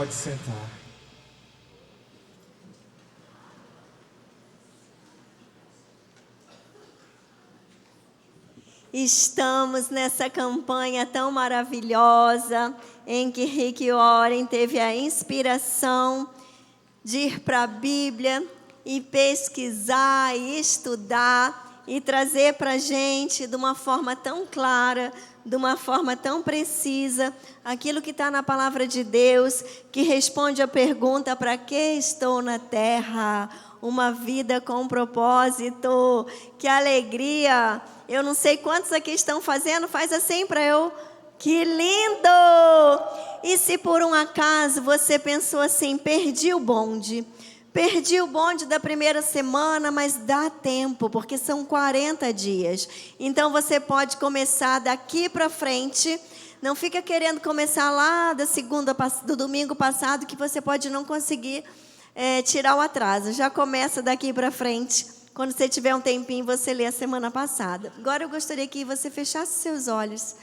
pode sentar. Estamos nessa campanha tão maravilhosa em que Rick Warren teve a inspiração de ir para a Bíblia e pesquisar e estudar e trazer para a gente de uma forma tão clara, de uma forma tão precisa, aquilo que está na palavra de Deus, que responde a pergunta: para que estou na terra? Uma vida com propósito. Que alegria! Eu não sei quantos aqui estão fazendo, faz assim para eu. Que lindo! E se por um acaso você pensou assim: perdi o bonde da primeira semana, mas dá tempo, porque são 40 dias. Então você pode começar daqui para frente. Não fica querendo começar lá do domingo passado, que você pode não conseguir tirar o atraso. Já começa daqui para frente. Quando você tiver um tempinho, você lê a semana passada. Agora eu gostaria que você fechasse seus olhos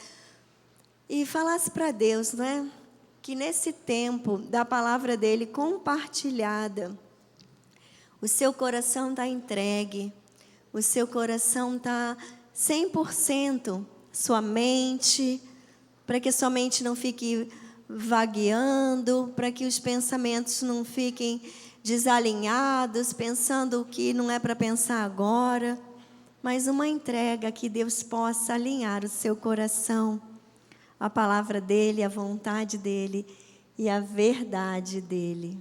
e falasse para Deus, não é? Que nesse tempo da palavra dele compartilhada, o seu coração está entregue, o seu coração está 100%, sua mente, para que sua mente não fique vagueando, para que os pensamentos não fiquem desalinhados, pensando o que não é para pensar agora, mas uma entrega que Deus possa alinhar o seu coração, a palavra dele, a vontade dele e a verdade dele.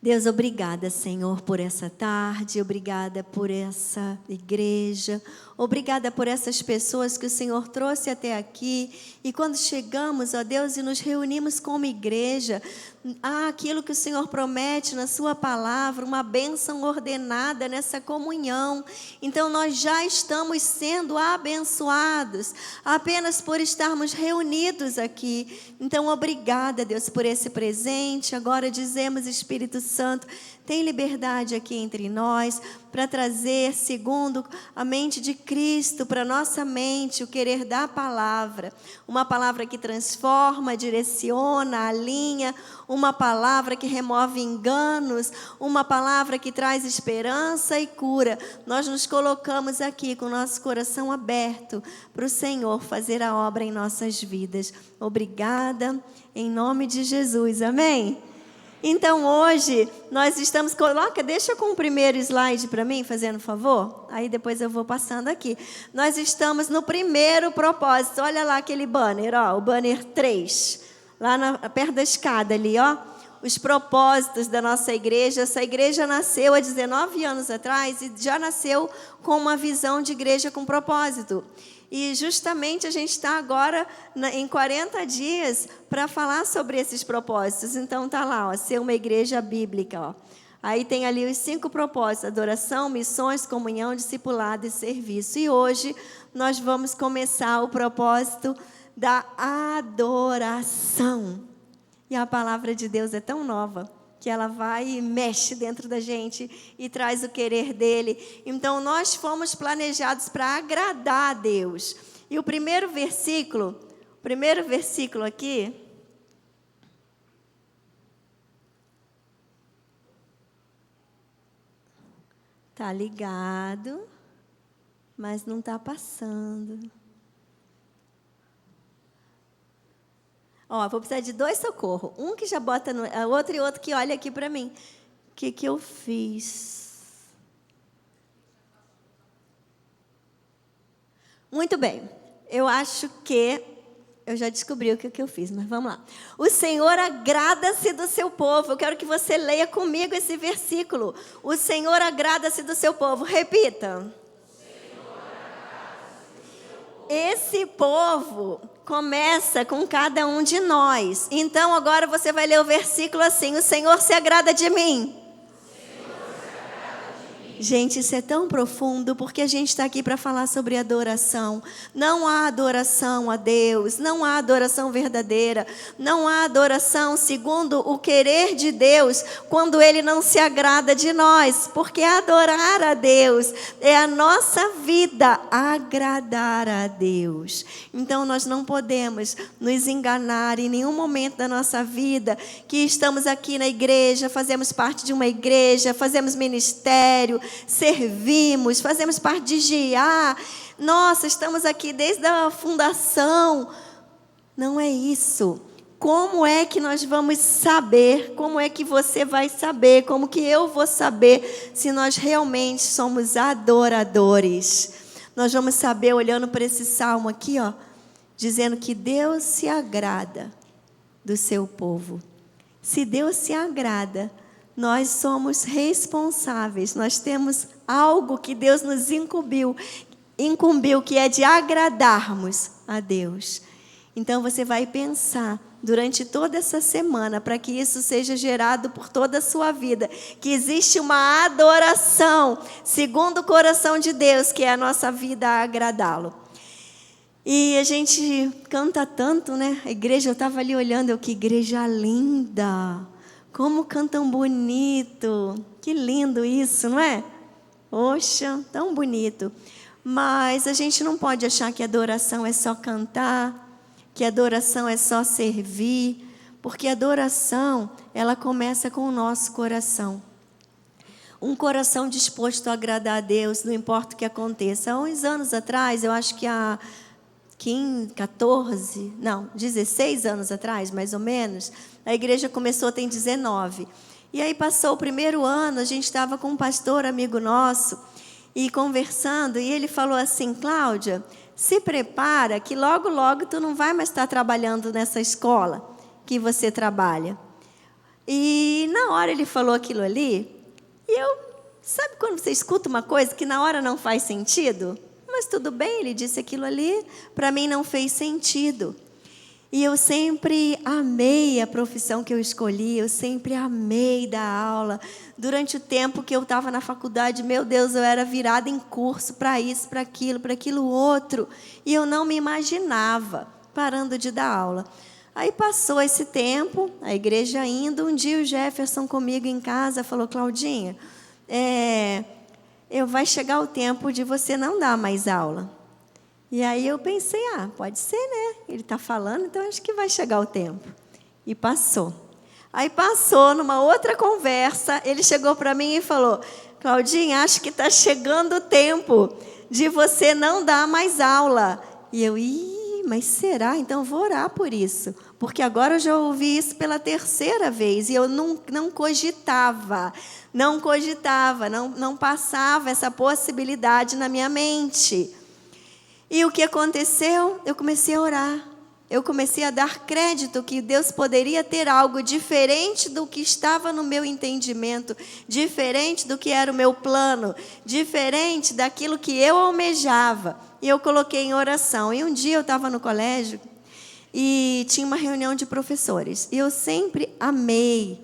Deus, obrigada, Senhor, por essa tarde, obrigada por essa igreja, obrigada por essas pessoas que o Senhor trouxe até aqui. E quando chegamos, ó Deus, e nos reunimos como igreja, aquilo que o Senhor promete na sua palavra, uma bênção ordenada nessa comunhão. Então nós já estamos sendo abençoados, apenas por estarmos reunidos aqui. Então obrigada, Deus, por esse presente. Agora dizemos, Espírito Santo, tem liberdade aqui entre nós para trazer, segundo a mente de Cristo, para nossa mente, o querer da palavra. Uma palavra que transforma, direciona, alinha, uma palavra que remove enganos, uma palavra que traz esperança e cura. Nós nos colocamos aqui com o nosso coração aberto para o Senhor fazer a obra em nossas vidas. Obrigada, em nome de Jesus, amém? Então hoje nós estamos, deixa com o primeiro slide para mim, fazendo favor, aí depois eu vou passando aqui. Nós estamos no primeiro propósito, olha lá aquele banner, ó, o banner 3, lá perto da escada ali, ó, os propósitos da nossa igreja. Essa igreja nasceu há 19 anos atrás e já nasceu com uma visão de igreja com propósito. E justamente a gente está agora em 40 dias para falar sobre esses propósitos. Então está lá, ó, ser uma igreja bíblica. Ó. Aí tem ali os 5 propósitos: adoração, missões, comunhão, discipulado e serviço. E hoje nós vamos começar o propósito da adoração. E a palavra de Deus é tão nova que ela vai e mexe dentro da gente e traz o querer dele. Então, nós fomos planejados para agradar a Deus. E o primeiro versículo aqui, está ligado, mas não está passando. Ó, vou precisar de 2 socorros. Um que já bota no outro e outro que olha aqui para mim. O que eu fiz? Muito bem. Eu acho que eu já descobri o que eu fiz, mas vamos lá. O Senhor agrada-se do seu povo. Eu quero que você leia comigo esse versículo. O Senhor agrada-se do seu povo. Repita. Esse povo começa com cada um de nós. Então agora você vai ler o versículo assim: o Senhor se agrada de mim. Gente, isso é tão profundo, porque a gente está aqui para falar sobre adoração. Não há adoração a Deus, não há adoração verdadeira, não há adoração segundo o querer de Deus, quando Ele não se agrada de nós, porque adorar a Deus é a nossa vida, agradar a Deus. Então nós não podemos nos enganar em nenhum momento da nossa vida, que estamos aqui na igreja, fazemos parte de uma igreja, fazemos ministério, servimos, fazemos parte de GIA. Nossa, estamos aqui desde a fundação. Não é isso. Como é que nós vamos saber? Como é que você vai saber? Como que eu vou saber se nós realmente somos adoradores? Nós vamos saber olhando para esse salmo aqui, ó, dizendo que Deus se agrada do seu povo. Se Deus se agrada, nós somos responsáveis, nós temos algo que Deus nos incumbiu, que é de agradarmos a Deus. Então você vai pensar durante toda essa semana, para que isso seja gerado por toda a sua vida, que existe uma adoração segundo o coração de Deus, que é a nossa vida a agradá-lo. E a gente canta tanto, né? A igreja, eu estava ali olhando, que igreja linda! Como cantam bonito, que lindo isso, não é? Poxa, tão bonito. Mas a gente não pode achar que adoração é só cantar, que adoração é só servir, porque a adoração, ela começa com o nosso coração. Um coração disposto a agradar a Deus, não importa o que aconteça. Há uns anos atrás, eu acho que há 16 anos atrás, mais ou menos, a igreja começou, tem 19. E aí passou o primeiro ano, a gente estava com um pastor amigo nosso, e conversando, e ele falou assim: Cláudia, se prepara que logo, logo tu não vai mais estar trabalhando nessa escola que você trabalha. E na hora ele falou aquilo ali, e sabe quando você escuta uma coisa que na hora não faz sentido? Mas tudo bem, ele disse aquilo ali, para mim não fez sentido. E eu sempre amei a profissão que eu escolhi, eu sempre amei dar aula. Durante o tempo que eu estava na faculdade, meu Deus, eu era virada em curso para isso, para aquilo outro. E eu não me imaginava parando de dar aula. Aí passou esse tempo, a igreja indo, um dia o Jefferson comigo em casa falou: Claudinha, vai chegar o tempo de você não dar mais aula. E aí eu pensei, pode ser, né? Ele está falando, então acho que vai chegar o tempo. E passou. Aí passou, numa outra conversa, ele chegou para mim e falou: Claudinha, acho que está chegando o tempo de você não dar mais aula. E eu, mas será? Então vou orar por isso. Porque agora eu já ouvi isso pela terceira vez e eu não cogitava, não passava essa possibilidade na minha mente. E o que aconteceu? Eu comecei a orar. Eu comecei a dar crédito que Deus poderia ter algo diferente do que estava no meu entendimento, diferente do que era o meu plano, diferente daquilo que eu almejava. E eu coloquei em oração. E um dia eu estava no colégio e tinha uma reunião de professores. E eu sempre amei,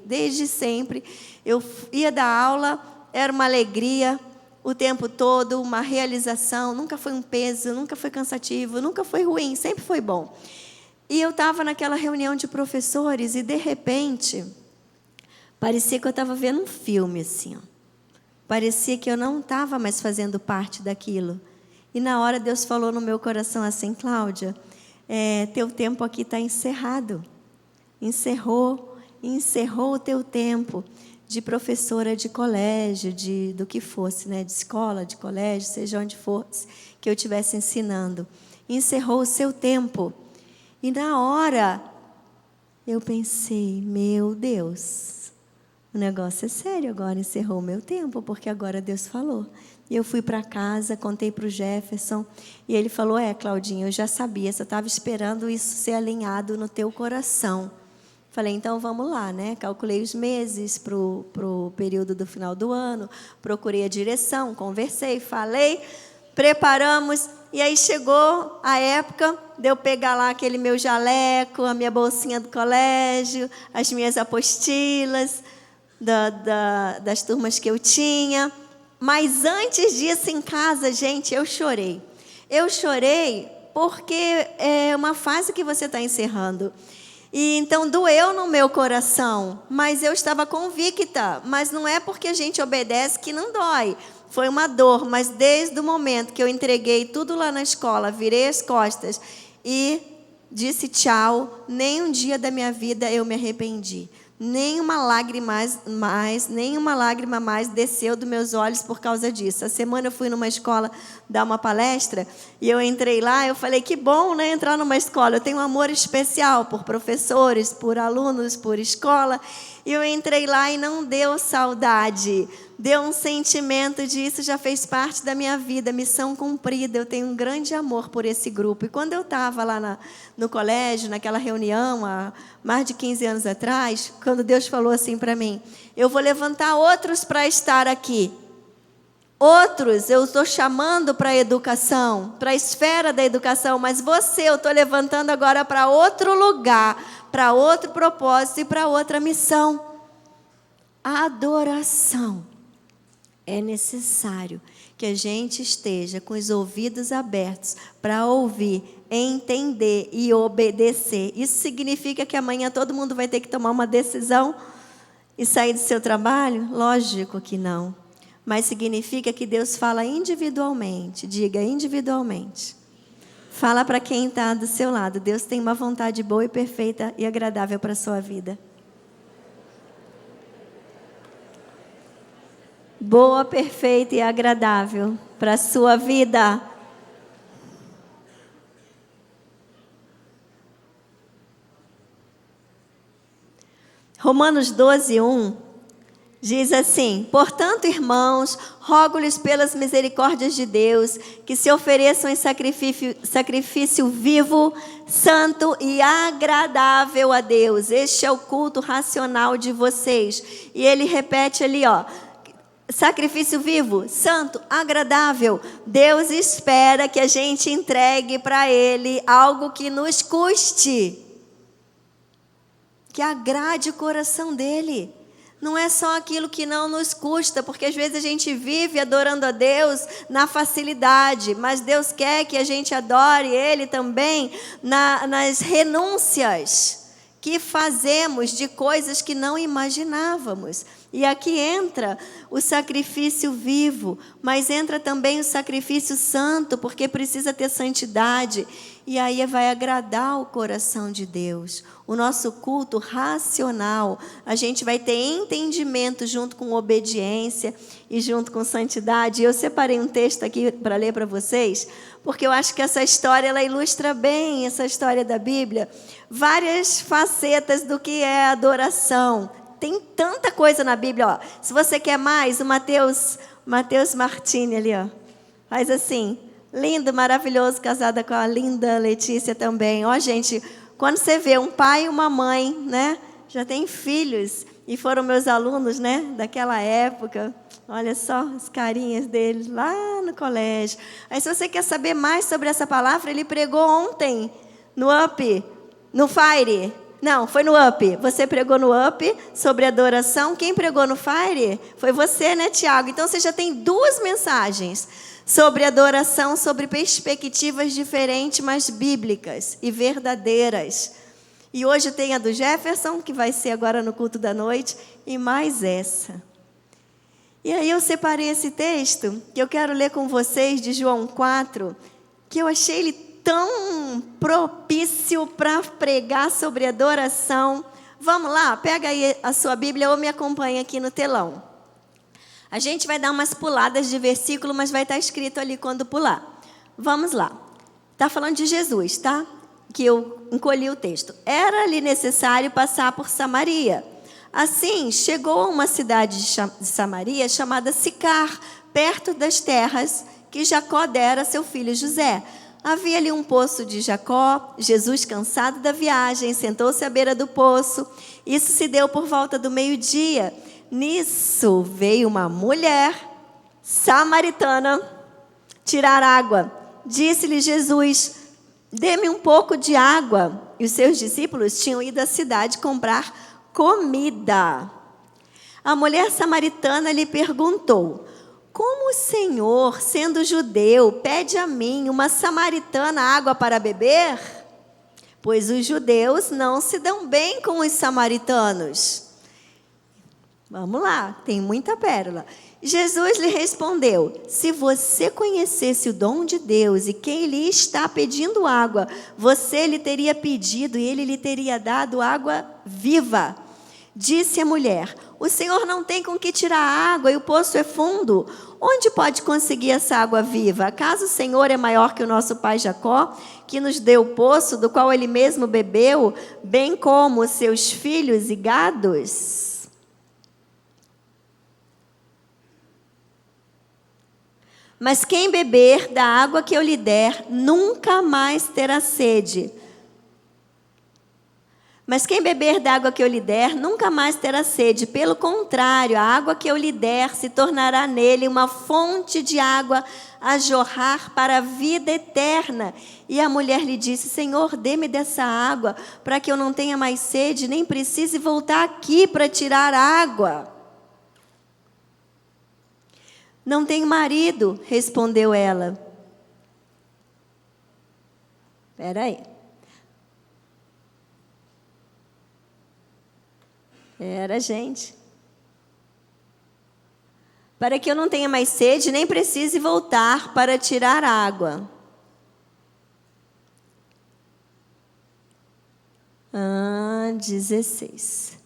desde sempre. Eu ia dar aula, era uma alegria o tempo todo, uma realização, nunca foi um peso, nunca foi cansativo, nunca foi ruim, sempre foi bom. E eu estava naquela reunião de professores e, de repente, parecia que eu estava vendo um filme, assim, ó. Parecia que eu não estava mais fazendo parte daquilo. E na hora Deus falou no meu coração assim: Cláudia, teu tempo aqui está encerrado. Encerrou o teu tempo de professora de colégio, do que fosse, né? De escola, de colégio, seja onde fosse que eu estivesse ensinando. Encerrou o seu tempo. E na hora, eu pensei: meu Deus, o negócio é sério agora, encerrou o meu tempo, porque agora Deus falou. E eu fui para casa, contei para o Jefferson, e ele falou: Claudinha, eu já sabia, você estava esperando isso ser alinhado no teu coração. Falei: então vamos lá, né? Calculei os meses para o período do final do ano, procurei a direção, conversei, falei, preparamos, e aí chegou a época de eu pegar lá aquele meu jaleco, a minha bolsinha do colégio, as minhas apostilas das turmas que eu tinha. Mas antes disso, em casa, gente, eu chorei. Eu chorei porque é uma fase que você está encerrando. E então doeu no meu coração, mas eu estava convicta. Mas não é porque a gente obedece que não dói. Foi uma dor, mas desde o momento que eu entreguei tudo lá na escola, virei as costas e disse tchau, nem um dia da minha vida eu me arrependi. Nenhuma lágrima mais desceu dos meus olhos por causa disso. A semana eu fui numa escola dar uma palestra e eu entrei lá, eu falei, que bom, né, entrar numa escola. Eu tenho um amor especial por professores, por alunos, por escola. E eu entrei lá e não deu saudade. Deu um sentimento de isso já fez parte da minha vida, missão cumprida. Eu tenho um grande amor por esse grupo. E quando eu estava lá no colégio, naquela reunião, há mais de 15 anos atrás, quando Deus falou assim para mim, eu vou levantar outros para estar aqui. Outros eu estou chamando para a educação, para a esfera da educação, mas você eu estou levantando agora para outro lugar, para outro propósito e para outra missão. A adoração. É necessário que a gente esteja com os ouvidos abertos para ouvir, entender e obedecer. Isso significa que amanhã todo mundo vai ter que tomar uma decisão e sair do seu trabalho? Lógico que não. Mas significa que Deus fala individualmente. Diga individualmente. Fala para quem está do seu lado. Deus tem uma vontade boa e perfeita e agradável para a sua vida. Boa, perfeita e agradável para a sua vida. Romanos 12, 1 diz assim: portanto, irmãos, rogo-lhes pelas misericórdias de Deus, que se ofereçam em sacrifício vivo, santo e agradável a Deus. Este é o culto racional de vocês. E ele repete ali, sacrifício vivo, santo, agradável. Deus espera que a gente entregue para Ele algo que nos custe, que agrade o coração dEle. Não é só aquilo que não nos custa, porque às vezes a gente vive adorando a Deus na facilidade, mas Deus quer que a gente adore Ele também nas renúncias que fazemos de coisas que não imaginávamos. E aqui entra o sacrifício vivo, mas entra também o sacrifício santo, porque precisa ter santidade. E aí vai agradar o coração de Deus. O nosso culto racional, a gente vai ter entendimento junto com obediência e junto com santidade. Eu separei um texto aqui para ler para vocês, porque eu acho que essa história ela ilustra bem, essa história da Bíblia, várias facetas do que é adoração. Tem tanta coisa na Bíblia, Se você quer mais, o Mateus Martini ali, faz assim, lindo, maravilhoso, casada com a linda Letícia também. Gente, quando você vê um pai e uma mãe, né, já tem filhos, e foram meus alunos, né, daquela época, olha só as carinhas deles lá no colégio. Aí se você quer saber mais sobre essa palavra, ele pregou ontem, no Fire. Não, foi no Up. Você pregou no Up sobre adoração. Quem pregou no Fire foi você, né, Tiago? Então você já tem 2 mensagens sobre adoração, sobre perspectivas diferentes, mas bíblicas e verdadeiras. E hoje tem a do Jefferson, que vai ser agora no culto da noite, e mais essa. E aí eu separei esse texto, que eu quero ler com vocês, de João 4, que eu achei ele tão propício para pregar sobre adoração. Vamos lá, pega aí a sua Bíblia ou me acompanha aqui no telão. A gente vai dar umas puladas de versículo, mas vai estar escrito ali quando pular. Vamos lá. Está falando de Jesus, tá? Que eu encolhi o texto. Era-lhe necessário passar por Samaria. Assim, chegou a uma cidade de Samaria chamada Sicar, perto das terras que Jacó dera a seu filho José. Havia ali um poço de Jacó. Jesus, cansado da viagem, sentou-se à beira do poço. Isso se deu por volta do meio-dia. Nisso veio uma mulher samaritana tirar água. Disse-lhe Jesus: dê-me um pouco de água. E os seus discípulos tinham ido à cidade comprar comida. A mulher samaritana lhe perguntou: como o Senhor, sendo judeu, pede a mim, uma samaritana, água para beber? Pois os judeus não se dão bem com os samaritanos. Vamos lá, tem muita pérola. Jesus lhe respondeu: se você conhecesse o dom de Deus e quem lhe está pedindo água, você lhe teria pedido e ele lhe teria dado água viva. Disse a mulher: o Senhor não tem com que tirar água e o poço é fundo. Onde pode conseguir essa água viva? Acaso o Senhor é maior que o nosso pai Jacó, que nos deu o poço, do qual ele mesmo bebeu, bem como os seus filhos e gados? Mas quem beber da água que eu lhe der, nunca mais terá sede. Mas quem beber da água que eu lhe der, nunca mais terá sede. Pelo contrário, a água que eu lhe der se tornará nele uma fonte de água a jorrar para a vida eterna. E a mulher lhe disse: Senhor, dê-me dessa água, para que eu não tenha mais sede, nem precise voltar aqui para tirar água. Não tenho marido, respondeu ela. Espera aí. Gente. Para que eu não tenha mais sede, nem precise voltar para tirar água. 16.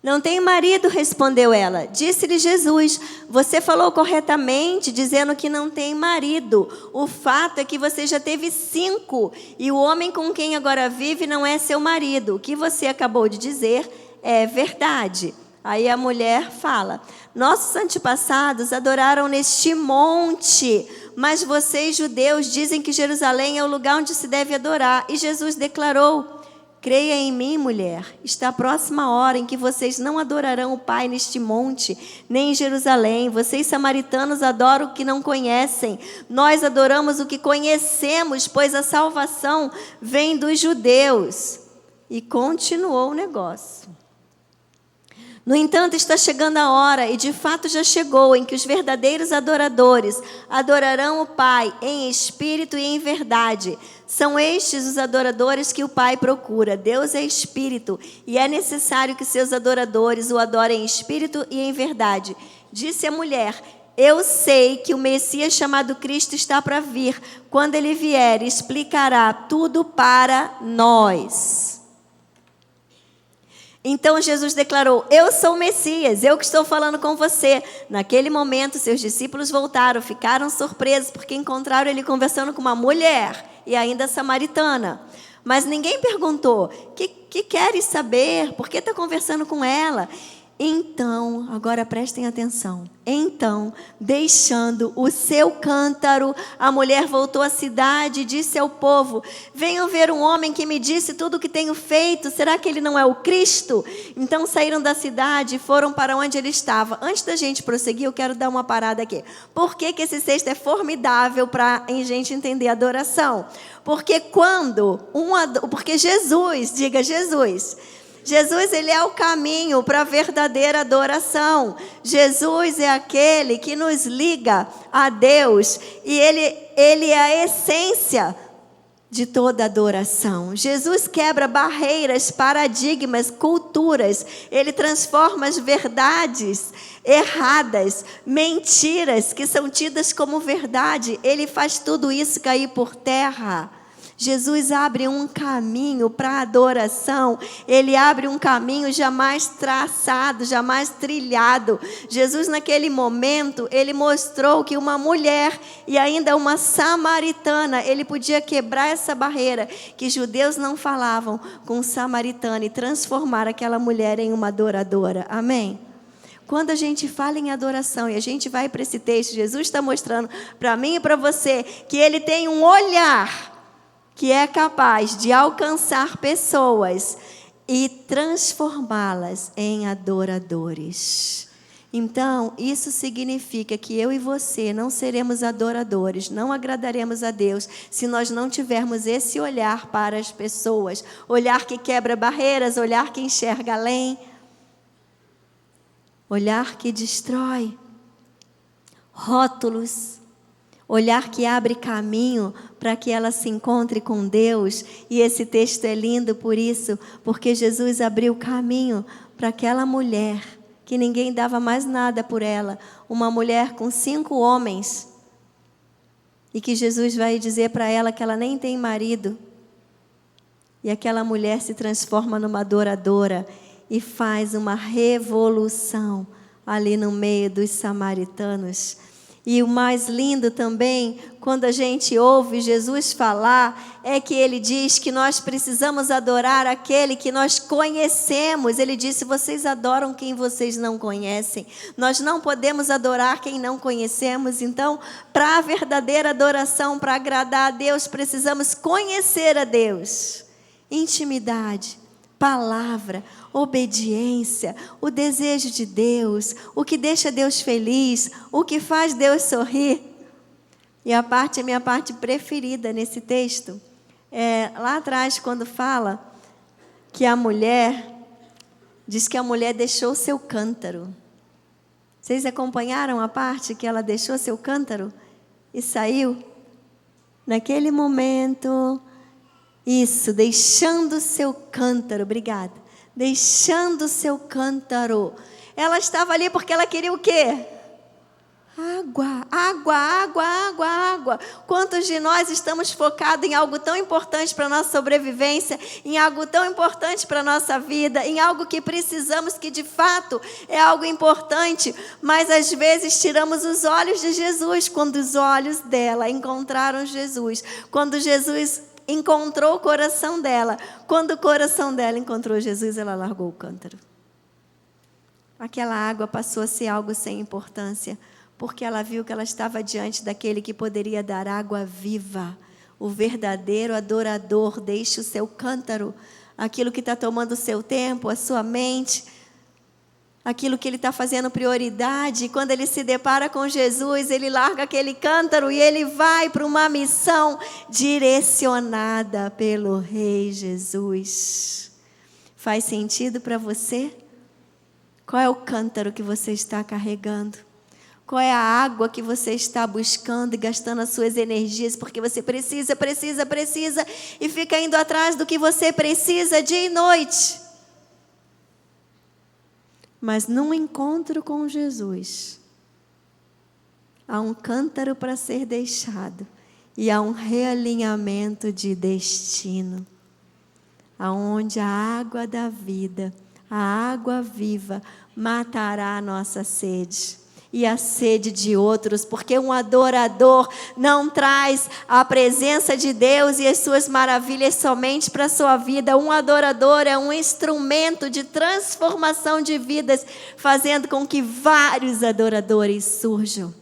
Não tenho marido, respondeu ela. Disse-lhe Jesus: você falou corretamente, dizendo que não tem marido. O fato é que você já teve 5, e o homem com quem agora vive não é seu marido. O que você acabou de dizer é verdade. Aí a mulher fala: nossos antepassados adoraram neste monte, mas vocês, judeus, dizem que Jerusalém é o lugar onde se deve adorar. E Jesus declarou: creia em mim, mulher, está a próxima hora em que vocês não adorarão o Pai neste monte, nem em Jerusalém. Vocês, samaritanos, adoram o que não conhecem. Nós adoramos o que conhecemos, pois a salvação vem dos judeus. E continuou o negócio. No entanto, está chegando a hora, e de fato já chegou, em que os verdadeiros adoradores adorarão o Pai em espírito e em verdade. São estes os adoradores que o Pai procura. Deus é espírito, e é necessário que seus adoradores o adorem em espírito e em verdade. Disse a mulher: eu sei que o Messias chamado Cristo está para vir. Quando ele vier, explicará tudo para nós. Então Jesus declarou: eu sou o Messias, eu que estou falando com você. Naquele momento, seus discípulos voltaram, ficaram surpresos, porque encontraram ele conversando com uma mulher, e ainda samaritana. Mas ninguém perguntou: que queres saber? Por que está conversando com ela? Então, agora prestem atenção. Então, deixando o seu cântaro, a mulher voltou à cidade e disse ao povo: venham ver um homem que me disse tudo o que tenho feito. Será que ele não é o Cristo? Então saíram da cidade e foram para onde ele estava. Antes da gente prosseguir, eu quero dar uma parada aqui. Por que esse texto é formidável para a gente entender a adoração? Porque porque Jesus, diga Jesus, ele é o caminho para a verdadeira adoração. Jesus é aquele que nos liga a Deus, e ele é a essência de toda adoração. Jesus quebra barreiras, paradigmas, culturas. Ele transforma as verdades erradas, mentiras que são tidas como verdade. Ele faz tudo isso cair por terra. Jesus abre um caminho para a adoração. Ele abre um caminho jamais traçado, jamais trilhado. Jesus, naquele momento, ele mostrou que uma mulher e ainda uma samaritana, ele podia quebrar essa barreira que judeus não falavam com samaritana e transformar aquela mulher em uma adoradora. Amém? Quando a gente fala em adoração e a gente vai para esse texto, Jesus está mostrando para mim e para você que ele tem um olhar que é capaz de alcançar pessoas e transformá-las em adoradores. Então, isso significa que eu e você não seremos adoradores, não agradaremos a Deus, se nós não tivermos esse olhar para as pessoas, olhar que quebra barreiras, olhar que enxerga além. olhar que destrói, rótulos, olhar que abre caminho para que ela se encontre com Deus. E esse texto é lindo por isso, porque Jesus abriu caminho para aquela mulher que ninguém dava mais nada por ela, uma mulher com 5 homens, e que Jesus vai dizer para ela que ela nem tem marido. E aquela mulher se transforma numa adoradora e faz uma revolução ali no meio dos samaritanos. E o mais lindo também, quando a gente ouve Jesus falar, é que ele diz que nós precisamos adorar aquele que nós conhecemos. Ele disse: vocês adoram quem vocês não conhecem. Nós não podemos adorar quem não conhecemos. Então, para a verdadeira adoração, para agradar a Deus, precisamos conhecer a Deus. Intimidade, palavra, obediência, o desejo de Deus, o que deixa Deus feliz, o que faz Deus sorrir. E a minha parte preferida nesse texto, lá atrás, quando fala que a mulher, diz que a mulher deixou seu cântaro. Vocês acompanharam a parte que ela deixou seu cântaro e saiu? Naquele momento, isso, deixando seu cântaro, obrigada. Deixando seu cântaro. Ela estava ali porque ela queria o quê? Água, água, água, água, água. Quantos de nós estamos focados em algo tão importante para a nossa sobrevivência, em algo tão importante para a nossa vida, em algo que precisamos, que de fato é algo importante, mas às vezes tiramos os olhos de Jesus, quando os olhos dela encontraram Jesus, quando Jesus encontrou o coração dela. Quando o coração dela encontrou Jesus, ela largou o cântaro. Aquela água passou a ser algo sem importância, porque ela viu que ela estava diante daquele que poderia dar água viva. O verdadeiro adorador deixa o seu cântaro, aquilo que está tomando o seu tempo, a sua mente, aquilo que ele está fazendo prioridade. Quando ele se depara com Jesus, ele larga aquele cântaro e ele vai para uma missão direcionada pelo Rei Jesus. Faz sentido para você? Qual é o cântaro que você está carregando? Qual é a água que você está buscando e gastando as suas energias, porque você precisa, e fica indo atrás do que você precisa dia e noite? Mas num encontro com Jesus, há um cântaro para ser deixado e há um realinhamento de destino, aonde a água da vida, a água viva, matará a nossa sede e a sede de outros, porque um adorador não traz a presença de Deus e as suas maravilhas somente para a sua vida. Um adorador é um instrumento de transformação de vidas, fazendo com que vários adoradores surjam.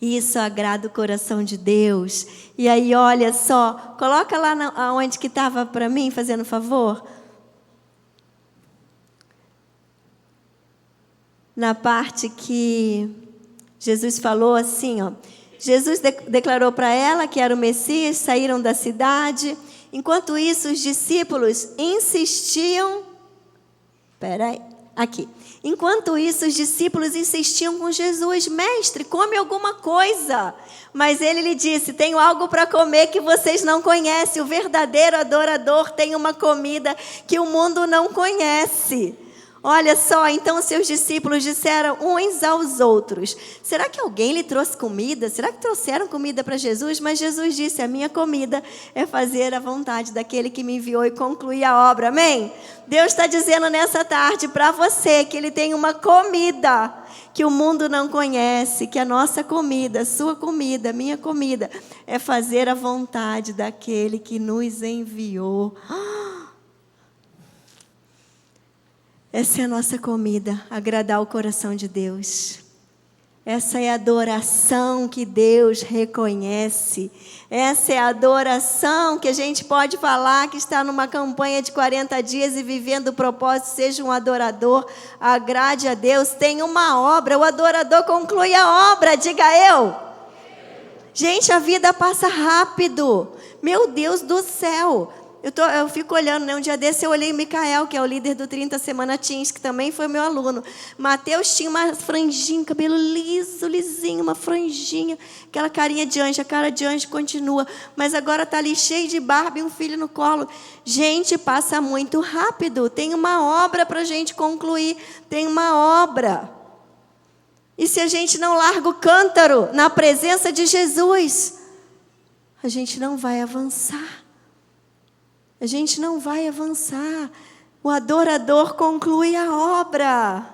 E isso agrada o coração de Deus. E aí, olha só, coloca lá onde que estava para mim, fazendo favor. Na parte que Jesus falou assim, ó. Jesus declarou para ela que era o Messias, saíram da cidade. Enquanto isso, os discípulos insistiam. Enquanto isso, os discípulos insistiam com Jesus: mestre, come alguma coisa. Mas ele lhe disse: tenho algo para comer que vocês não conhecem. O verdadeiro adorador tem uma comida que o mundo não conhece. Olha só, então seus discípulos disseram uns aos outros: será que alguém lhe trouxe comida? Será que trouxeram comida para Jesus? Mas Jesus disse: a minha comida é fazer a vontade daquele que me enviou e concluir a obra. Amém? Deus está dizendo nessa tarde para você que Ele tem uma comida que o mundo não conhece, que a nossa comida, a sua comida, a minha comida, é fazer a vontade daquele que nos enviou. Essa é a nossa comida, agradar o coração de Deus. Essa é a adoração que Deus reconhece. Essa é a adoração que a gente pode falar que está numa campanha de 40 dias e vivendo o propósito, seja um adorador, agrade a Deus, tem uma obra, o adorador conclui a obra, diga eu. Gente, a vida passa rápido, meu Deus do céu. Eu fico olhando, né? Um dia desse eu olhei o Micael, que é o líder do 30 Semana Teens, que também foi meu aluno. Mateus tinha uma franjinha, cabelo liso, lisinho, uma franjinha, aquela carinha de anjo, a cara de anjo continua. Mas agora está ali cheio de barba e um filho no colo. Gente, passa muito rápido. Tem uma obra para a gente concluir. Tem uma obra. E se a gente não larga o cântaro na presença de Jesus, a gente não vai avançar. A gente não vai avançar. O adorador conclui a obra.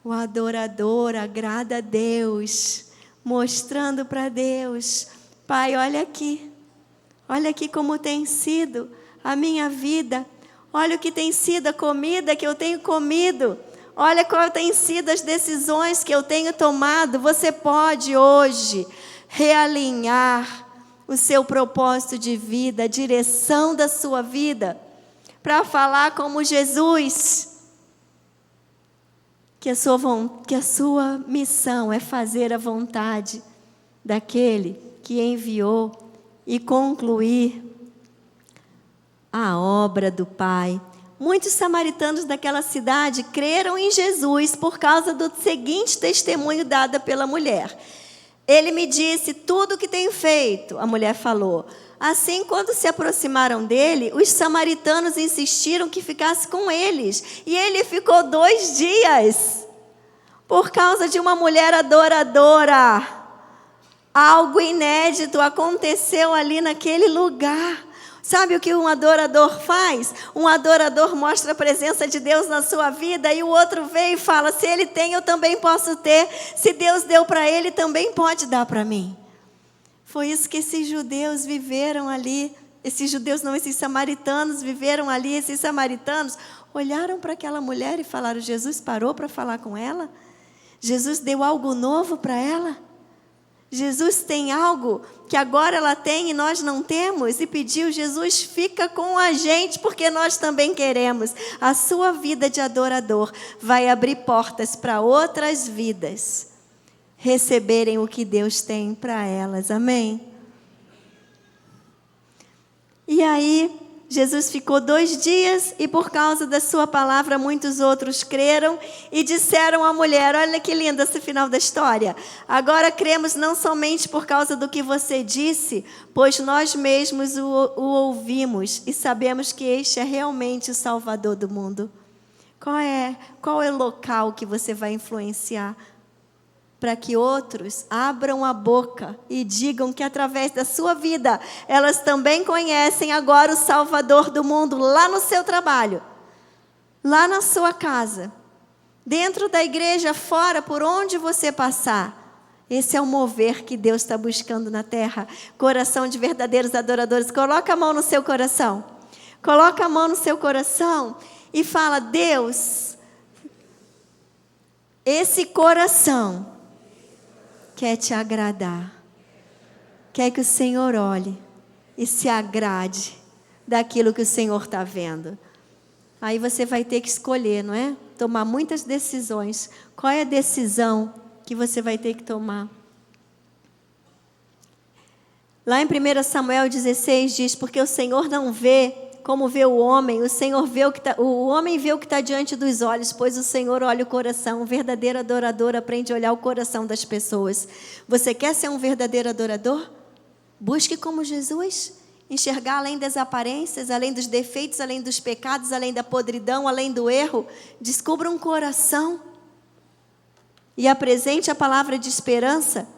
O adorador agrada a Deus, mostrando para Deus: Pai, olha aqui como tem sido a minha vida. Olha o que tem sido a comida que eu tenho comido. Olha qual tem sido as decisões que eu tenho tomado. Você pode hoje realinhar o seu propósito de vida, a direção da sua vida, para falar como Jesus, que a sua missão é fazer a vontade daquele que enviou e concluir a obra do Pai. Muitos samaritanos daquela cidade creram em Jesus por causa do seguinte testemunho dado pela mulher. Ele me disse tudo o que tem feito, a mulher falou. Assim, quando se aproximaram dele, os samaritanos insistiram que ficasse com eles. E ele ficou 2 dias, por causa de uma mulher adoradora. Algo inédito aconteceu ali naquele lugar. Sabe o que um adorador faz? Um adorador mostra a presença de Deus na sua vida e o outro vem e fala: se ele tem, eu também posso ter. Se Deus deu para ele, também pode dar para mim. Foi isso que esses judeus viveram ali. Esses samaritanos viveram ali. Esses samaritanos olharam para aquela mulher e falaram: Jesus parou para falar com ela? Jesus deu algo novo para ela? Jesus tem algo que agora ela tem e nós não temos, e pediu: Jesus, fica com a gente, porque nós também queremos. A sua vida de adorador vai abrir portas para outras vidas receberem o que Deus tem para elas, amém? E aí, Jesus ficou 2 dias e por causa da sua palavra muitos outros creram e disseram à mulher: olha que lindo esse final da história. Agora cremos não somente por causa do que você disse, pois nós mesmos o ouvimos e sabemos que este é realmente o Salvador do mundo. Qual é o local que você vai influenciar? Para que outros abram a boca e digam que através da sua vida, elas também conhecem agora o Salvador do mundo, lá no seu trabalho, lá na sua casa, dentro da igreja, fora, por onde você passar. Esse é o mover que Deus está buscando na terra. Coração de verdadeiros adoradores. Coloca a mão no seu coração. Coloca a mão no seu coração e fala: Deus, esse coração quer te agradar, quer que o Senhor olhe e se agrade daquilo que o Senhor está vendo. Aí você vai ter que escolher, não é? Tomar muitas decisões. Qual é a decisão que você vai ter que tomar? Lá em 1 Samuel 16 diz: porque o Senhor não vê como vê o homem, o homem vê o que está diante dos olhos, pois o Senhor olha o coração. Um verdadeiro adorador aprende a olhar o coração das pessoas. Você quer ser um verdadeiro adorador? Busque como Jesus, enxergar além das aparências, além dos defeitos, além dos pecados, além da podridão, além do erro. Descubra um coração e apresente a palavra de esperança.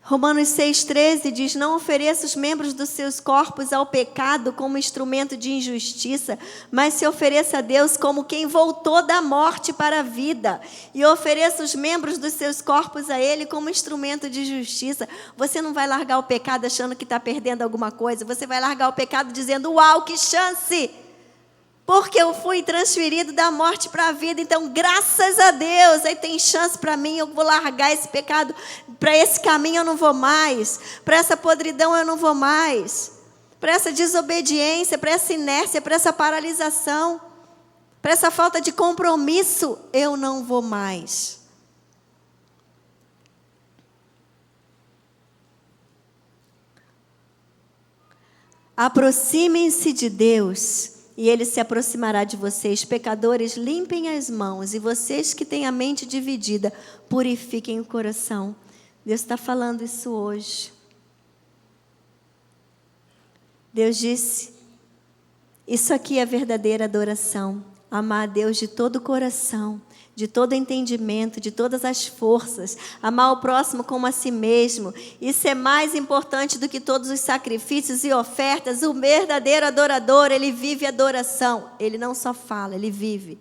Romanos 6,13 diz: não ofereça os membros dos seus corpos ao pecado como instrumento de injustiça, mas se ofereça a Deus como quem voltou da morte para a vida, e ofereça os membros dos seus corpos a Ele como instrumento de justiça. Você não vai largar o pecado achando que está perdendo alguma coisa. Você vai largar o pecado dizendo: uau, que chance! Porque eu fui transferido da morte para a vida, então graças a Deus, aí tem chance para mim, eu vou largar esse pecado, para esse caminho eu não vou mais, para essa podridão eu não vou mais, para essa desobediência, para essa inércia, para essa paralisação, para essa falta de compromisso, eu não vou mais. Aproximem-se de Deus e Ele se aproximará de vocês. Pecadores, limpem as mãos, e vocês que têm a mente dividida, purifiquem o coração. Deus está falando isso hoje. Deus disse, isso aqui é verdadeira adoração. Amar a Deus de todo o coração, de todo entendimento, de todas as forças. Amar o próximo como a si mesmo. Isso é mais importante do que todos os sacrifícios e ofertas. O verdadeiro adorador, ele vive adoração. Ele não só fala, ele vive.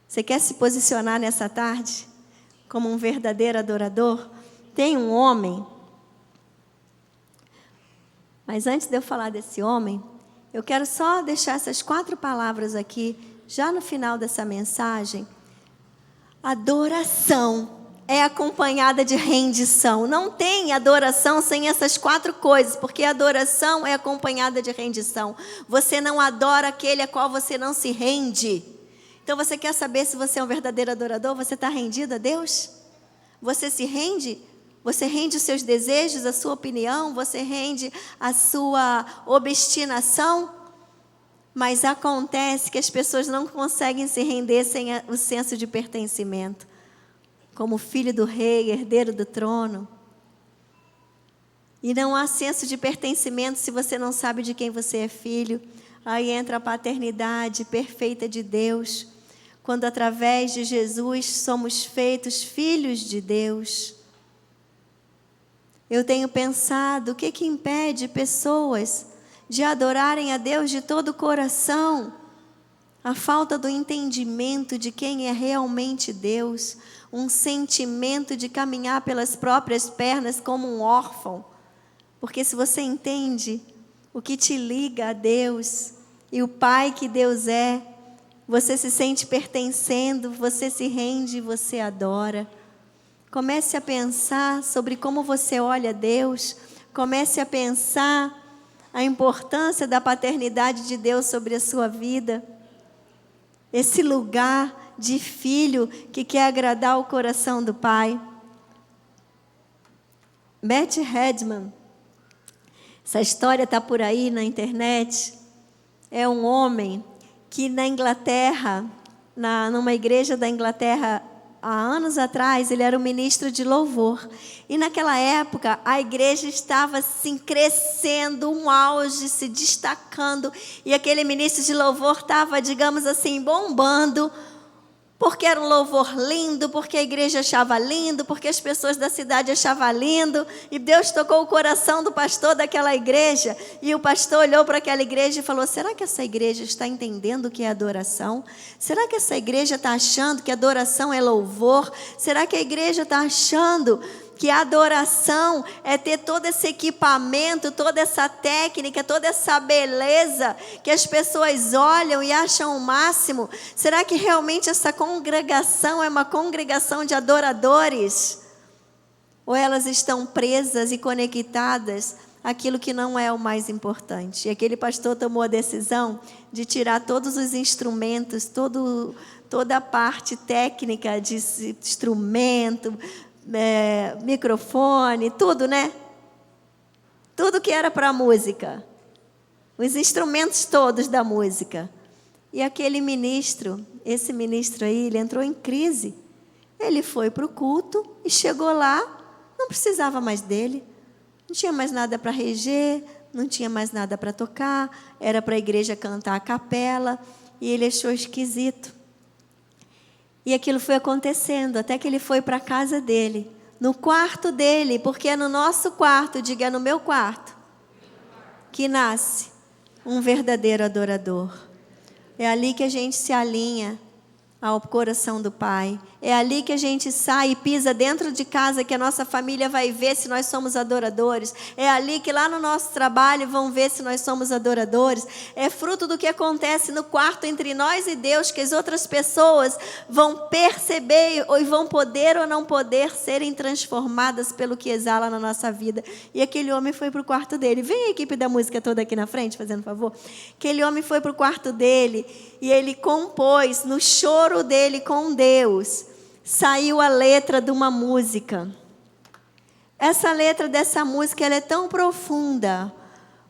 Você quer se posicionar nessa tarde como um verdadeiro adorador? Tem um homem. Mas antes de eu falar desse homem, eu quero só deixar essas 4 palavras aqui, já no final dessa mensagem. Adoração é acompanhada de rendição. Não tem adoração sem essas 4 coisas, porque adoração é acompanhada de rendição. Você não adora aquele a qual você não se rende. Então você quer saber se você é um verdadeiro adorador? Você está rendido a Deus? Você se rende? Você rende os seus desejos, a sua opinião? Você rende a sua obstinação? Mas acontece que as pessoas não conseguem se render sem o senso de pertencimento. Como filho do rei, herdeiro do trono. E não há senso de pertencimento se você não sabe de quem você é filho. Aí entra a paternidade perfeita de Deus. Quando através de Jesus somos feitos filhos de Deus. Eu tenho pensado, o que impede pessoas de adorarem a Deus de todo o coração? A falta do entendimento de quem é realmente Deus, um sentimento de caminhar pelas próprias pernas como um órfão. Porque se você entende o que te liga a Deus e o Pai que Deus é, você se sente pertencendo, você se rende, você adora. Comece a pensar sobre como você olha a Deus. Comece a pensar a importância da paternidade de Deus sobre a sua vida. Esse lugar de filho que quer agradar o coração do Pai. Matt Redman, essa história está por aí na internet. É um homem que na Inglaterra, numa igreja da Inglaterra, há anos atrás, ele era um ministro de louvor. E naquela época, a igreja estava assim, crescendo, um auge, se destacando. E aquele ministro de louvor estava, digamos assim, bombando. Porque era um louvor lindo, porque a igreja achava lindo, porque as pessoas da cidade achavam lindo. E Deus tocou o coração do pastor daquela igreja. E o pastor olhou para aquela igreja e falou, será que essa igreja está entendendo o que é adoração? Será que essa igreja está achando que adoração é louvor? Será que a igreja está achando que a adoração é ter todo esse equipamento, toda essa técnica, toda essa beleza que as pessoas olham e acham o máximo? Será que realmente essa congregação é uma congregação de adoradores? Ou elas estão presas e conectadas àquilo que não é o mais importante? E aquele pastor tomou a decisão de tirar todos os instrumentos, toda a parte técnica de instrumento, microfone, tudo, né? Tudo que era para a música. Os instrumentos todos da música. E aquele ministro, esse ministro aí, ele entrou em crise. Ele foi para o culto e chegou lá, não precisava mais dele. Não tinha mais nada para reger, não tinha mais nada para tocar. Era para a igreja cantar a capela. E ele achou esquisito. E aquilo foi acontecendo, até que ele foi para a casa dele, no quarto dele, porque é no nosso quarto, diga, é no meu quarto, que nasce um verdadeiro adorador. É ali que a gente se alinha ao coração do Pai. É ali que a gente sai e pisa dentro de casa, que a nossa família vai ver se nós somos adoradores. É ali que lá no nosso trabalho vão ver se nós somos adoradores. É fruto do que acontece no quarto entre nós e Deus, que as outras pessoas vão perceber e vão poder ou não poder serem transformadas pelo que exala na nossa vida. E aquele homem foi para o quarto dele. Vem a equipe da música toda aqui na frente, fazendo favor. Aquele homem foi para o quarto dele e ele compôs no choro dele com Deus. Saiu a letra de uma música. Essa letra dessa música ela é tão profunda,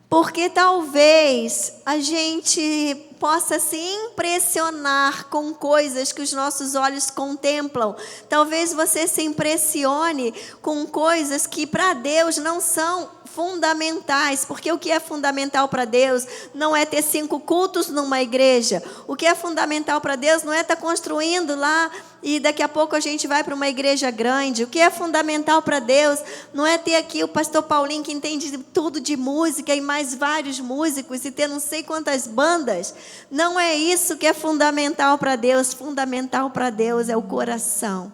Porque talvez a gente possa se impressionar com coisas que os nossos olhos contemplam. Talvez você se impressione com coisas que para Deus não são fundamentais, porque o que é fundamental para Deus não é ter 5 cultos numa igreja. O que é fundamental para Deus não é estar construindo lá e daqui a pouco a gente vai para uma igreja grande. O que é fundamental para Deus não é ter aqui o pastor Paulinho que entende tudo de música e mais vários músicos e ter não sei quantas bandas. Não é isso que é fundamental para Deus. Fundamental para Deus é o coração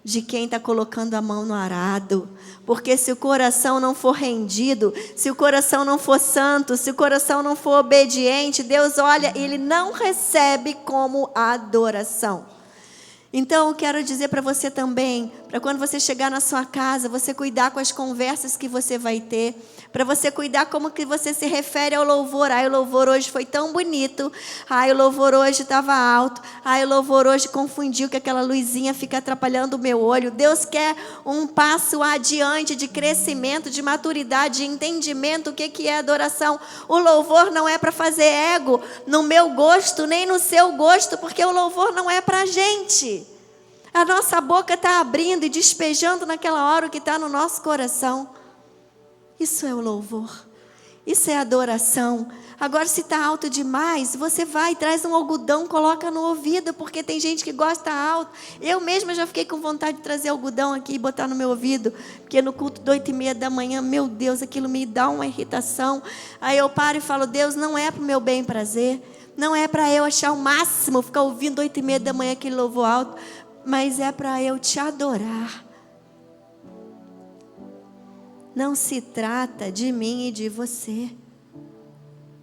de quem está colocando a mão no arado. Porque se o coração não for rendido, se o coração não for santo, se o coração não for obediente, Deus olha e Ele não recebe como adoração. Então, eu quero dizer para você também, para quando você chegar na sua casa, você cuidar com as conversas que você vai ter, para você cuidar como que você se refere ao louvor. O louvor hoje foi tão bonito. O louvor hoje estava alto. O louvor hoje confundiu que aquela luzinha fica atrapalhando o meu olho. Deus quer um passo adiante de crescimento, de maturidade, de entendimento. O que é adoração? O louvor não é para fazer ego no meu gosto, nem no seu gosto, porque o louvor não é para a gente. A nossa boca está abrindo e despejando naquela hora o que está no nosso coração. Isso é o louvor. Isso é adoração. Agora, se está alto demais, você vai, traz um algodão, coloca no ouvido, porque tem gente que gosta alto. Eu mesma já fiquei com vontade de trazer algodão aqui e botar no meu ouvido, porque no culto de 8h30 da manhã, meu Deus, aquilo me dá uma irritação. Aí eu paro e falo, Deus, não é para o meu bem e prazer, não é para eu achar o máximo, ficar ouvindo 8h30 da manhã aquele louvor alto, mas é para eu te adorar. Não se trata de mim e de você.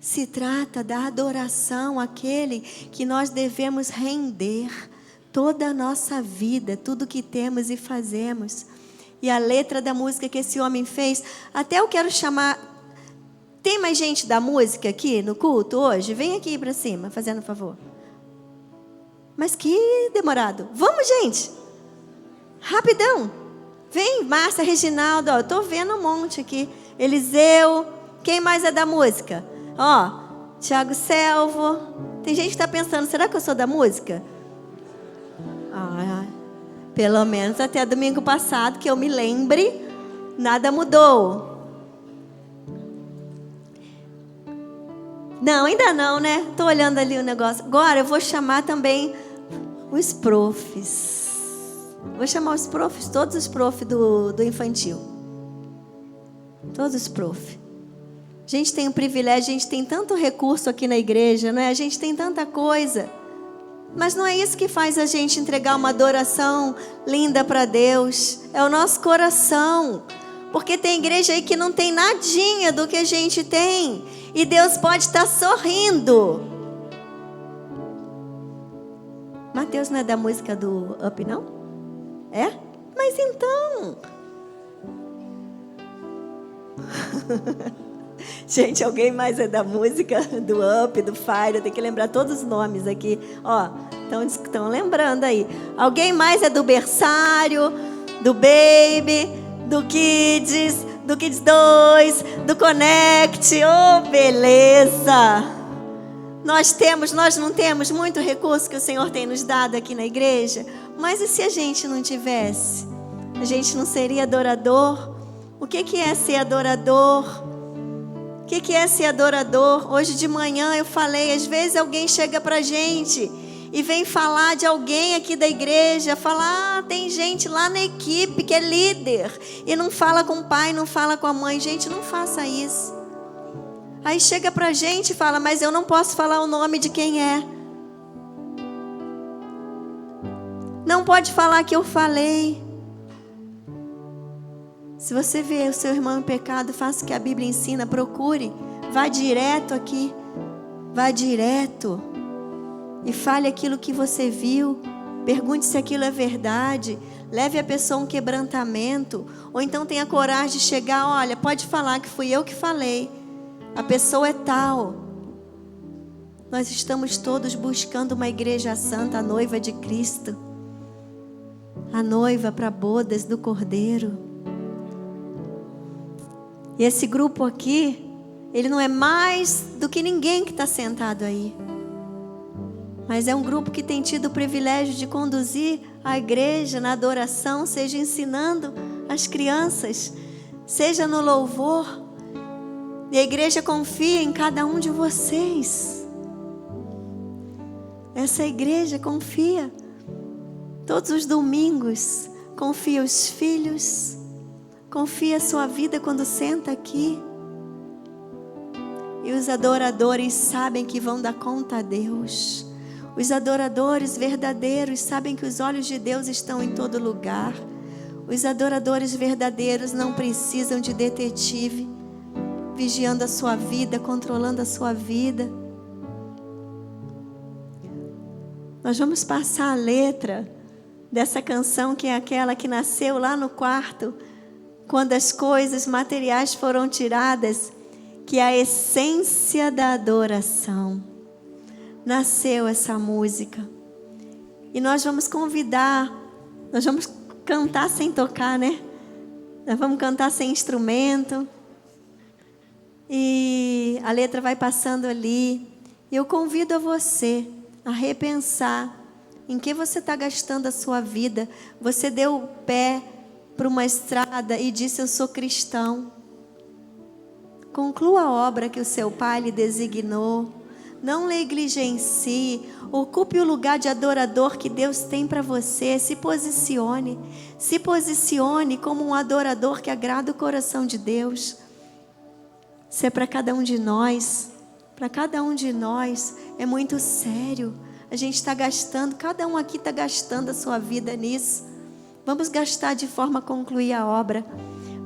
Se trata da adoração àquele que nós devemos render toda a nossa vida, tudo que temos e fazemos. E a letra da música que esse homem fez, até eu quero chamar... Tem mais gente da música aqui no culto hoje? Vem aqui para cima, fazendo favor. Mas que demorado. Vamos, gente. Rapidão. Vem, Márcia, Reginaldo. Eu estou vendo um monte aqui. Eliseu. Quem mais é da música? Tiago Selvo. Tem gente que está pensando, será que eu sou da música? Pelo menos até domingo passado, que eu me lembre, nada mudou. Não, ainda não, né? Estou olhando ali o negócio. Agora eu vou chamar também os profs. Vou chamar os profs, todos os profs do infantil. Todos os profs. A gente tem um privilégio, a gente tem tanto recurso aqui na igreja, não é? A gente tem tanta coisa. Mas não é isso que faz a gente entregar uma adoração linda para Deus. É o nosso coração. Porque tem igreja aí que não tem nadinha do que a gente tem. E Deus pode estar sorrindo. Mateus não é da música do Up, não? É? Mas então... Gente, alguém mais é da música do Up, do Fire? Eu tenho que lembrar todos os nomes aqui. Estão lembrando aí. Alguém mais é do berçário, do Baby, do Kids 2, do Connect? Beleza! Nós não temos muito recurso que o Senhor tem nos dado aqui na igreja. Mas e se a gente não tivesse? A gente não seria adorador? O que é ser adorador? O que é ser adorador? Hoje de manhã eu falei, às vezes alguém chega pra gente e vem falar de alguém aqui da igreja, falar, tem gente lá na equipe que é líder e não fala com o pai, não fala com a mãe. Gente, não faça isso. Aí chega pra gente e fala, mas eu não posso falar o nome de quem é. Não pode falar que eu falei. Se você vê o seu irmão em pecado, faça o que a Bíblia ensina, procure, vá direto aqui, vá direto e fale aquilo que você viu, pergunte se aquilo é verdade, leve a pessoa a um quebrantamento, ou então tenha coragem de chegar, olha, pode falar que fui eu que falei, a pessoa é tal. Nós estamos todos buscando uma igreja santa, a noiva de Cristo, a noiva para bodas do Cordeiro. E esse grupo aqui Ele não é mais do que ninguém que está sentado aí. Mas é um grupo que tem tido o privilégio de conduzir a igreja na adoração, seja ensinando as crianças, seja no louvor. E a igreja confia em cada um de vocês. Essa igreja confia. Todos os domingos, confia os filhos, confia a sua vida quando senta aqui. E os adoradores sabem que vão dar conta a Deus. Os adoradores verdadeiros sabem que os olhos de Deus estão em todo lugar. Os adoradores verdadeiros não precisam de detetive, vigiando a sua vida, controlando a sua vida. Nós vamos passar a letra dessa canção, que é aquela que nasceu lá no quarto, quando as coisas materiais foram tiradas, que é a essência da adoração. Nasceu essa música. E nós vamos convidar, nós vamos cantar sem tocar, né? Nós vamos cantar sem instrumento. E a letra vai passando ali. E eu convido a você a repensar em que você está gastando a sua vida. Você deu o pé para uma estrada e disse: eu sou cristão. Conclua a obra que o seu pai lhe designou. Não negligencie. Ocupe o lugar de adorador que Deus tem para você. Se posicione. Se posicione como um adorador que agrada o coração de Deus. Isso é para cada um de nós. Para cada um de nós é muito sério. A gente está gastando, cada um aqui está gastando a sua vida nisso. Vamos gastar de forma a concluir a obra.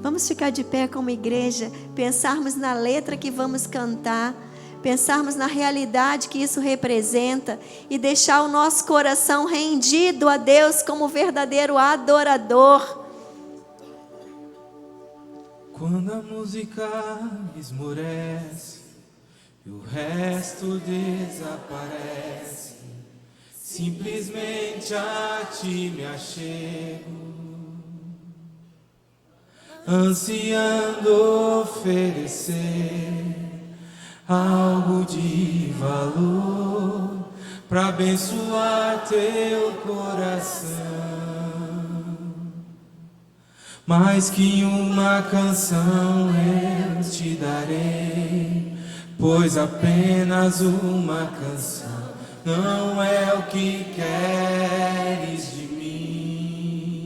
Vamos ficar de pé como igreja, pensarmos na letra que vamos cantar, pensarmos na realidade que isso representa e deixar o nosso coração rendido a Deus como verdadeiro adorador. Quando a música esmorece e o resto desaparece, simplesmente a ti me achego, ansiando oferecer algo de valor para abençoar teu coração. Mais que uma canção eu te darei, pois apenas uma canção não é o que queres de mim.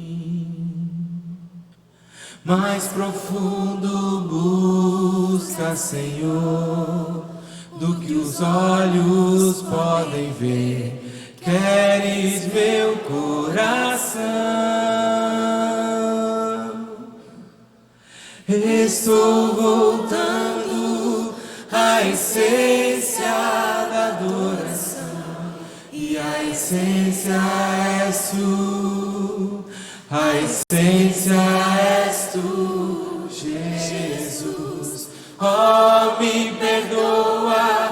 Mais profundo busca, Senhor, do que os olhos podem ver. Queres meu coração. Estou voltando à essência da adoração, e a essência és tu, a essência és tu, Jesus. Oh, me perdoa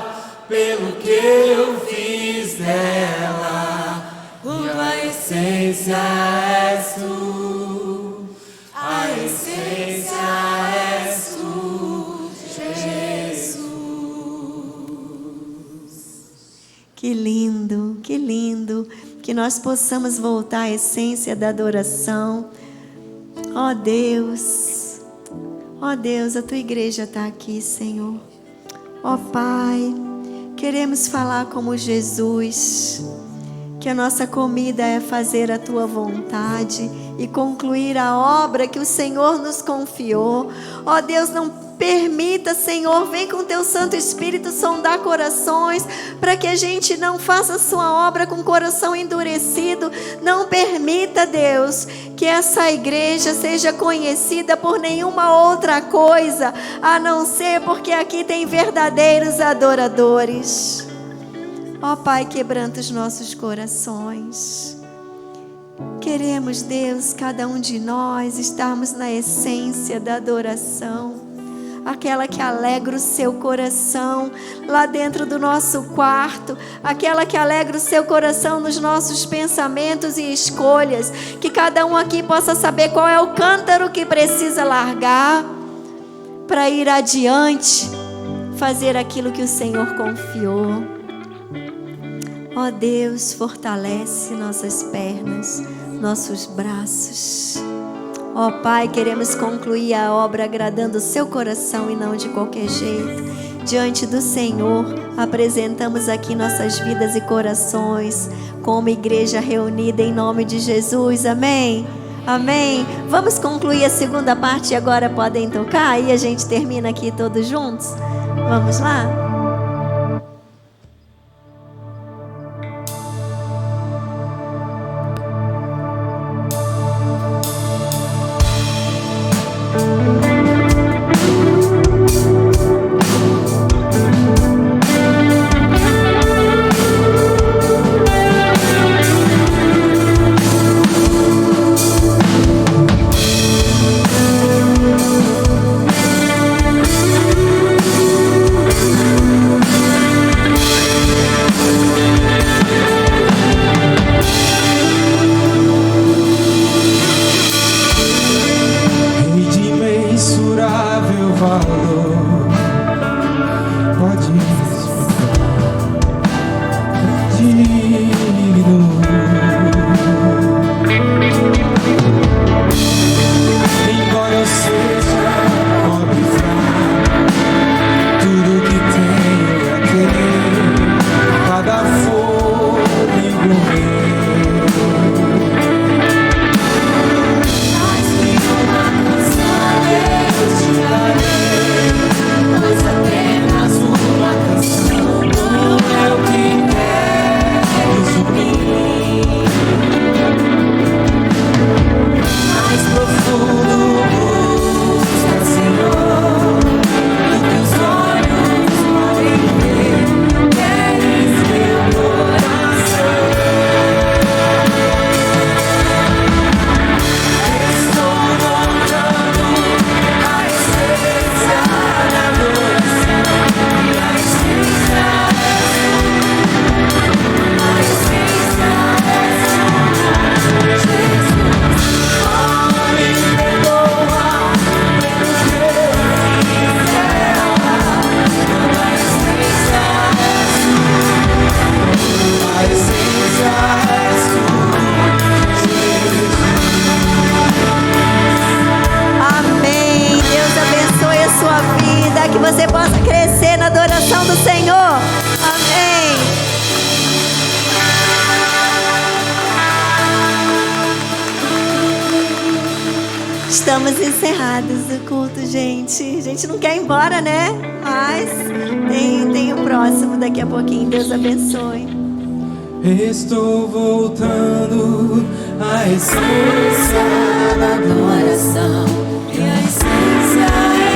pelo que eu fiz dela, e a essência és tu, a essência és tu, Jesus. Que lindo, que nós possamos voltar à essência da adoração. Ó Deus, a tua igreja está aqui, Senhor. Ó Pai, queremos falar como Jesus, que a nossa comida é fazer a tua vontade e concluir a obra que o Senhor nos confiou. Ó Deus, não permita, Senhor, vem com teu Santo Espírito sondar corações, para que a gente não faça a sua obra com o coração endurecido. Não permita, Deus, que essa igreja seja conhecida por nenhuma outra coisa, a não ser porque aqui tem verdadeiros adoradores. Ó Pai, quebranta os nossos corações. Queremos, Deus, cada um de nós estarmos na essência da adoração, aquela que alegra o seu coração lá dentro do nosso quarto, aquela que alegra o seu coração nos nossos pensamentos e escolhas, que cada um aqui possa saber qual é o cântaro que precisa largar para ir adiante, fazer aquilo que o Senhor confiou. Ó Deus, fortalece nossas pernas, nossos braços. Ó Pai, queremos concluir a obra agradando o seu coração e não de qualquer jeito. Diante do Senhor, apresentamos aqui nossas vidas e corações como igreja reunida em nome de Jesus. Amém? Amém? Vamos concluir a segunda parte e agora podem tocar e a gente termina aqui todos juntos? Vamos lá? Estamos encerrados o culto, gente. A gente não quer ir embora, né? Mas tem o próximo daqui a pouquinho. Deus abençoe. Estou voltando à essência da adoração. E a essência é